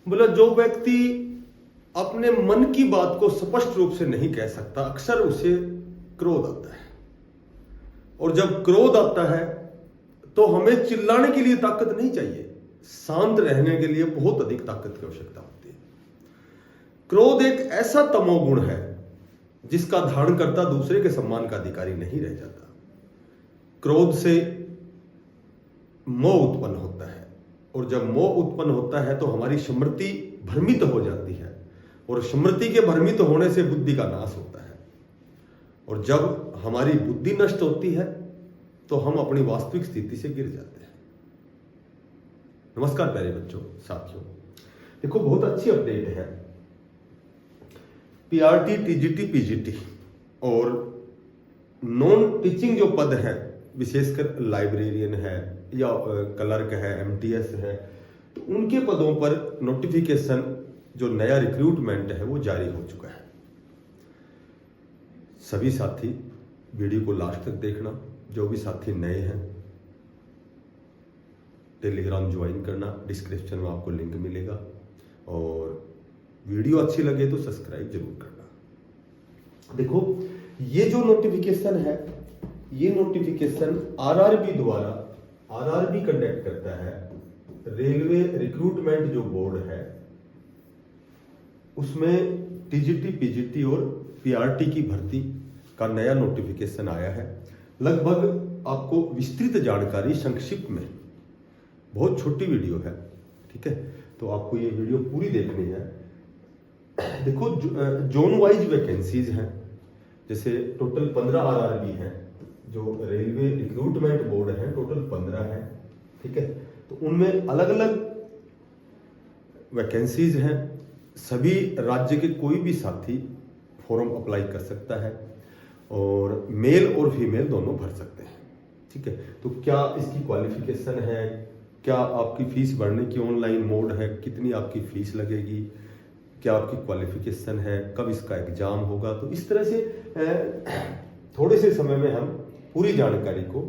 बोला जो व्यक्ति अपने मन की बात को स्पष्ट रूप से नहीं कह सकता, अक्सर उसे क्रोध आता है। और जब क्रोध आता है तो हमें चिल्लाने के लिए ताकत नहीं चाहिए, शांत रहने के लिए बहुत अधिक ताकत की आवश्यकता होती है। क्रोध एक ऐसा तमोगुण है जिसका धारण करता दूसरे के सम्मान का अधिकारी नहीं रह जाता। क्रोध से मोह उत्पन्न होता है, और जब मोह उत्पन्न होता है तो हमारी स्मृति भ्रमित हो जाती है, और स्मृति के भ्रमित होने से बुद्धि का नाश होता है। और जब हमारी बुद्धि नष्ट होती है तो हम अपनी वास्तविक स्थिति से गिर जाते हैं। नमस्कार प्यारे बच्चों, साथियों, देखो बहुत अच्छी अपडेट है। पीआरटी, टीजीटी, पीजीटी और नॉन टीचिंग जो पद है, विशेषकर लाइब्रेरियन है या क्लर्क है, एमटीएस है, तो उनके पदों पर नोटिफिकेशन जो नया रिक्रूटमेंट है वो जारी हो चुका है। सभी साथी वीडियो को लास्ट तक देखना। जो भी साथी नए हैं, टेलीग्राम ज्वाइन करना, डिस्क्रिप्शन में आपको लिंक मिलेगा। और वीडियो अच्छी लगे तो सब्सक्राइब जरूर करना। देखो ये जो नोटिफिकेशन है, ये नोटिफिकेशन आरआरबी द्वारा, आरआरबी कंडक्ट करता है, रेलवे रिक्रूटमेंट जो बोर्ड है उसमें टीजीटी, पीजीटी और पीआरटी की भर्ती का नया नोटिफिकेशन आया है। लगभग आपको विस्तृत जानकारी संक्षिप्त में, बहुत छोटी वीडियो है, ठीक है, तो आपको ये वीडियो पूरी देखनी है। देखो जोन वाइज वैकेंसीज हैं, जैसे टोटल 15 आरआरबी हैं, जो रेलवे रिक्रूटमेंट बोर्ड है टोटल 15 है, ठीक है, तो उनमें अलग अलग वैकेंसीज हैं। सभी राज्य के कोई भी साथी फॉर्म अप्लाई कर सकता है, और मेल और फीमेल दोनों भर सकते हैं, ठीक है। तो क्या इसकी क्वालिफिकेशन है, क्या आपकी फीस भरने की ऑनलाइन मोड है, कितनी आपकी फीस लगेगी, क्या आपकी क्वालिफिकेशन है, कब इसका एग्जाम होगा, तो इस तरह से थोड़े से समय में हम पूरी जानकारी को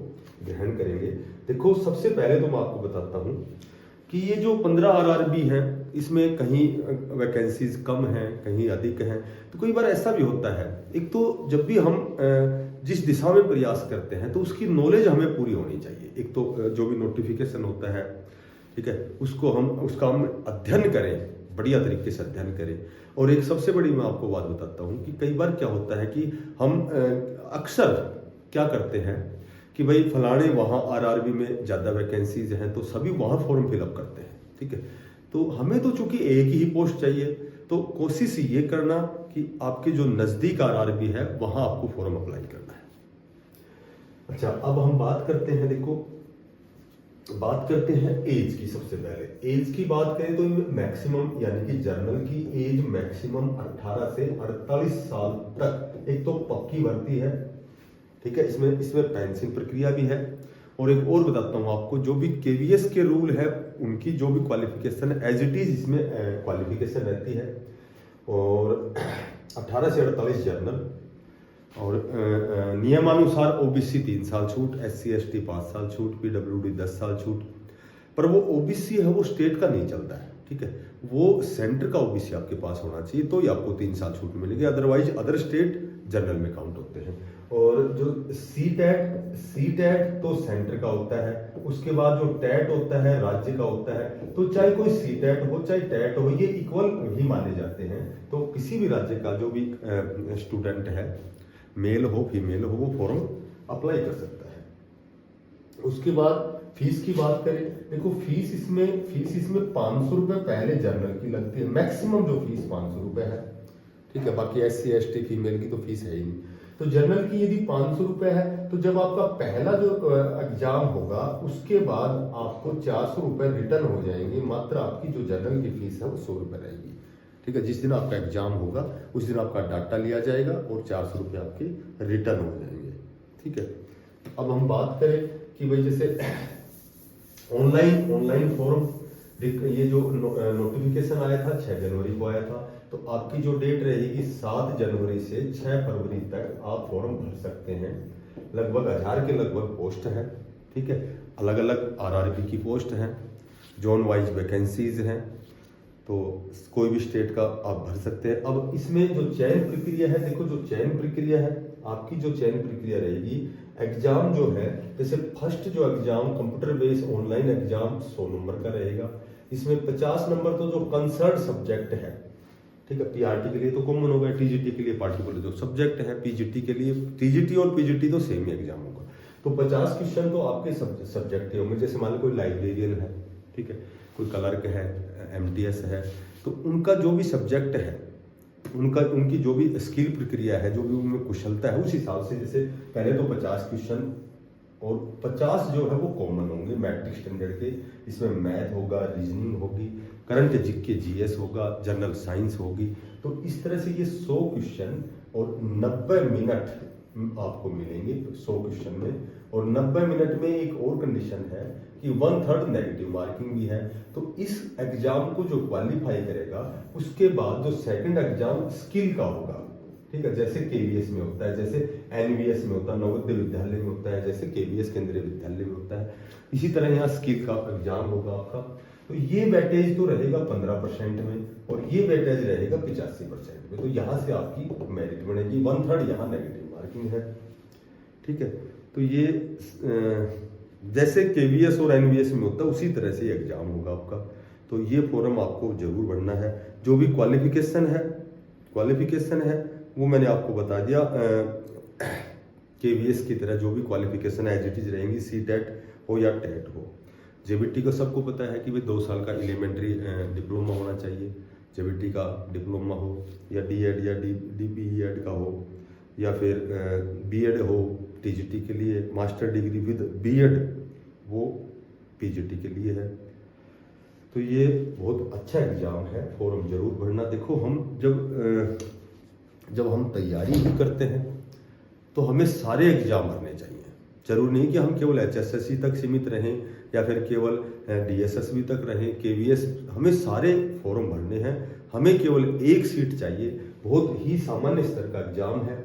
ग्रहण करेंगे। देखो सबसे पहले तो मैं आपको बताता हूं कि ये जो 15 आरआरबी है, इसमें कहीं वैकेंसीज कम हैं, कहीं अधिक हैं। तो कई बार ऐसा भी होता है, एक तो जब भी हम जिस दिशा में प्रयास करते हैं तो उसकी नॉलेज हमें पूरी होनी चाहिए। एक तो जो भी नोटिफिकेशन होता है, ठीक है, उसका हम अध्ययन करें, बढ़िया तरीके से अध्ययन करें। और एक सबसे बड़ी मैं आपको बात बताता हूँ कि कई बार क्या होता है कि हम अक्सर क्या करते हैं कि भाई फलाने वहाँ आरआरबी में ज़्यादा वैकेंसीज हैं तो सभी वहाँ फॉर्म फिलअप करते हैं, ठीक है। तो हमें तो चूंकि एक ही पोस्ट चाहिए, तो कोशिश ये करना कि आपके जो नज़दीक आरआरबी है वहाँ आपको फॉर्म अप्लाई करना है। अच्छा, अब हम बात करते हैं, देखो बात करते हैं एज की। सबसे पहले एज की बात करें तो मैक्सिमम, यानी कि जर्नल की एज मैक्सिमम 18 से 48 साल तक एक तो पक्की भर्ती है, ठीक है। इसमें पेंसिल प्रक्रिया भी है। और एक और बताता हूँ आपको, जो भी केवीएस के रूल है उनकी जो भी क्वालिफिकेशन एज इट इज इसमें क्वालिफिकेशन रहती है। और 18 से 48 जर्नल, और नियमानुसार ओबीसी 3 साल छूट, SC ST 5 साल छूट, PWD 10 साल छूट। पर वो ओबीसी है वो स्टेट का नहीं चलता है, ठीक है, वो सेंटर का ओबीसी आपके पास होना चाहिए तो ही आपको 3 साल छूट मिलेगी, अदरवाइज अदर स्टेट जनरल में काउंट होते हैं। और जो सीटेट तो सेंटर का होता है, उसके बाद जो टेट होता है राज्य का होता है। तो चाहे कोई सीटेट हो चाहे टेट हो, ये इक्वल ही माने जाते हैं। तो किसी भी राज्य का जो भी स्टूडेंट है, मेल हो फीमेल हो, वो फॉर्म अप्लाई कर सकता है। उसके बाद फीस की बात करें, देखो फीस इसमें 500 रुपए पहले जर्नल की लगती है, मैक्सिमम जो फीस 500 रुपए है, ठीक है। बाकी SC ST फीमेल की तो फीस है ही नहीं। तो जनरल की यदि 500 रुपए है, तो जब आपका पहला जो एग्जाम होगा उसके बाद आपको 400 रुपए रिटर्न हो जाएंगे। मात्र आपकी जो जनरल की फीस है वो 100 रुपए रहेगी, ठीक है। जिस दिन आपका एग्जाम होगा उस दिन आपका डाटा लिया जाएगा और 400 रुपये आपके रिटर्न हो जाएंगे, ठीक है। अब हम बात करें कि भाई जैसे ऑनलाइन फॉर्म, ये जो नोटिफिकेशन आया था 6 जनवरी को आया था, तो आपकी जो डेट रहेगी 7 जनवरी से 6 फरवरी तक आप फॉर्म भर सकते हैं। लगभग 1000 के लगभग पोस्ट हैं, ठीक है। अलग अलग आरआरबी की पोस्ट हैं, जोन वाइज वैकेंसीज हैं। तो कोई भी स्टेट का आप भर सकते हैं। अब इसमें जो चयन प्रक्रिया है, देखो जो चयन प्रक्रिया है, आपकी जो चयन प्रक्रिया रहेगी, एग्जाम जो है, जैसे फर्स्ट जो exam computer based online exam 100 number का रहेगा। इसमें 50 नंबर तो जो कंसर्न सब्जेक्ट है, ठीक है, पीआरटी के लिए तो कॉमन होगा, टीजीटी के लिए पार्टिकुलर जो सब्जेक्ट है, पीजीटी के लिए, टीजीटी और पीजीटी तो सेम ही एग्जाम होगा। तो 50 क्वेश्चन तो आपके सब्जेक्ट होंगे। जैसे मान लो कोई लाइब्रेरियन है, ठीक है, कोई क्लर्क है, एमटीएस है, तो उनका जो भी सब्जेक्ट है, उनकी जो भी स्किल प्रक्रिया है, जो भी उनमें कुशलता है, उस हिसाब से जैसे पहले तो 50 क्वेश्चन और 50 जो है वो कॉमन होंगे मैट्रिक स्टैंडर्ड के। इसमें मैथ होगा, रीजनिंग होगी, करंट के जीएस होगा, जनरल साइंस होगी। तो इस तरह से ये 100 क्वेश्चन और 90 मिनट आपको मिलेंगे 100 क्वेश्चन में। और 90 मिनट में एक और कंडीशन है कि 1/3 नेगेटिव मार्किंग भी है। तो इस एग्जाम को जो क्वालिफाई करेगा, उसके बाद जो सेकंड एग्जाम स्किल का होगा, ठीक है, जैसे केवीएस में होता है, जैसे एनवीएस में होता है, नवोदय विद्यालय में होता है, जैसे केवीएस केंद्रीय विद्यालय में होता है, इसी तरह यहाँ स्किल का एग्जाम होगा आपका। तो ये वेटेज तो रहेगा 15% में और ये वेटेज रहेगा 85% में। तो यहाँ से आपकी मेरिट बनेगी। 1/3 यहाँ नेगेटिव मार्किंग है, ठीक है। तो ये जैसे केवीएस और एनवीएस में होता है, उसी तरह से एग्जाम होगा आपका। तो ये फॉर्म आपको जरूर भरना है। जो भी क्वालिफिकेशन है वो मैंने आपको बता दिया। केवीएस की तरह जो भी क्वालिफिकेशन है एज इट इज रहेंगी, सीटेट हो या टेट हो। जेबीटी का सबको पता है कि भाई 2 साल का एलिमेंट्री डिप्लोमा होना चाहिए, जेबीटी का डिप्लोमा हो या डीएड या डीपीईएड का हो या फिर बीएड हो टीजीटी के लिए, मास्टर डिग्री विद बीएड वो पीजीटी के लिए है। तो ये बहुत अच्छा एग्जाम है, फॉर्म जरूर भरना। देखो हम जब हम तैयारी भी करते हैं तो हमें सारे एग्जाम भरने चाहिए। जरूर नहीं कि हम केवल एचएसएससी तक सीमित रहें या फिर केवल डीएसएसबी तक रहें, केवीएस, हमें सारे फॉर्म भरने हैं। हमें केवल एक सीट चाहिए, बहुत ही सामान्य स्तर का एग्जाम है,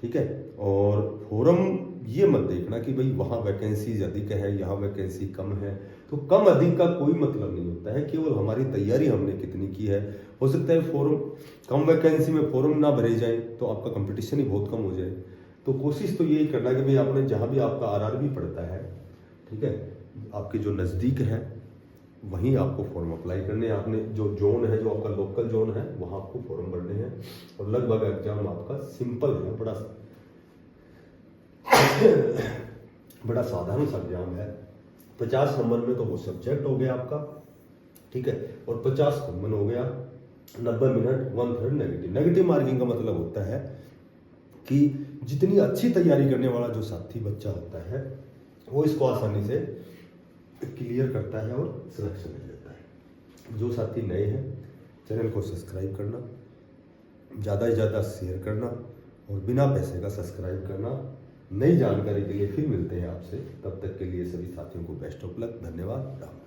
ठीक है। और फॉर्म ये मत देखना कि भाई वहाँ वैकेंसीज अधिक है, यहाँ वैकेंसी कम है। तो कम अधिक का कोई मतलब नहीं होता है, केवल हमारी तैयारी हमने कितनी की है। हो सकता है फॉर्म कम वैकेंसी में फॉर्म ना भरे जाए तो आपका कंपटीशन ही बहुत कम हो जाए। तो कोशिश तो यही करना कि भाई आपने जहाँ भी आपका आरआरबी पड़ता है, ठीक है, आपके जो नज़दीक है वहीं आपको फॉर्म अप्लाई करने हैं। आपने जो जोन है, जो आपका लोकल जोन है, वहाँ आपको फॉर्म भरने हैं। और लगभग एग्जाम आपका सिंपल है, बड़ा साधारण सा एग्जाम है। 50 नंबर में तो वो सब्जेक्ट हो गया आपका, ठीक है, और 50 कॉमन हो गया। 90 मिनट 1/3 नेगेटिव मार्किंग का मतलब होता है कि जितनी अच्छी तैयारी करने वाला जो साथी बच्चा होता है वो इसको आसानी से क्लियर करता है और सिलेक्शन ले लेता है। जो साथी नए हैं, चैनल को सब्सक्राइब करना, ज़्यादा से ज़्यादा शेयर करना और बिना पैसे का सब्सक्राइब करना। नई जानकारी के लिए फिर मिलते हैं आपसे, तब तक के लिए सभी साथियों को बेस्ट ऑफ लक। धन्यवाद। राम।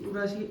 Urashi